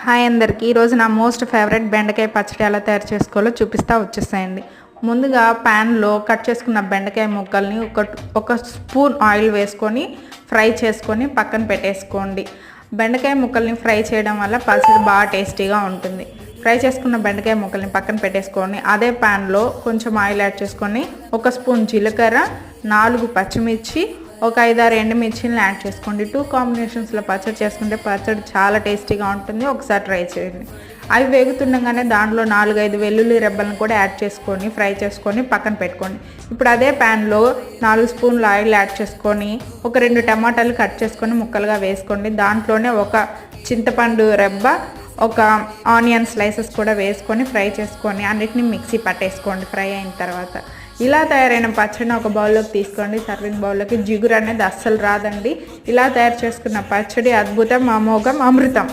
Hi అందరికీ ఈరోజు నా మోస్ట్ ఫేవరెట్ బెండకాయ పచ్చడి ఎలా తయారు చేసుకోవాలో చూపిస్తా వచ్చేసేయండి. ముందుగా ప్యాన్లో కట్ చేసుకున్న బెండకాయ ముక్కల్ని ఒక స్పూన్ ఆయిల్ వేసుకొని ఫ్రై చేసుకొని పక్కన పెట్టేసుకోండి. బెండకాయ ముక్కల్ని ఫ్రై చేయడం వల్ల పచ్చడి బాగా టేస్టీగా ఉంటుంది. ఫ్రై చేసుకున్న బెండకాయ ముక్కల్ని పక్కన పెట్టేసుకొని అదే ప్యాన్లో కొంచెం ఆయిల్ యాడ్ చేసుకొని ఒక స్పూన్ జీలకర్ర, 4 పచ్చిమిర్చి, ఒక 5-6 ఎండుమిర్చిని యాడ్ చేసుకోండి. 2 కాంబినేషన్స్లో పచ్చడి చేసుకుంటే పచ్చడి చాలా టేస్టీగా ఉంటుంది. ఒకసారి ట్రై చేయండి. అవి వేగుతుండగానే దాంట్లో 4-5 వెల్లుల్లి రెబ్బలను కూడా యాడ్ చేసుకొని ఫ్రై చేసుకొని పక్కన పెట్టుకోండి. ఇప్పుడు అదే ప్యాన్లో 4 స్పూన్ల ఆయిల్ యాడ్ చేసుకొని ఒక 2 టమాటాలు కట్ చేసుకొని ముక్కలుగా వేసుకోండి. దాంట్లోనే ఒక చింతపండు రెబ్బ, ఒక ఆనియన్ స్లైసెస్ కూడా వేసుకొని ఫ్రై చేసుకొని అన్నిటిని మిక్సీ పట్టేసుకోండి. ఫ్రై అయిన తర్వాత ఇలా తయారైన పచ్చడిని ఒక బౌల్లోకి తీసుకోండి. సర్వింగ్ బౌల్లోకి జిగురు అనేది అస్సలు రాదండి. ఇలా తయారు చేసుకున్న పచ్చడి అద్భుతం, అమోఘం, అమృతం.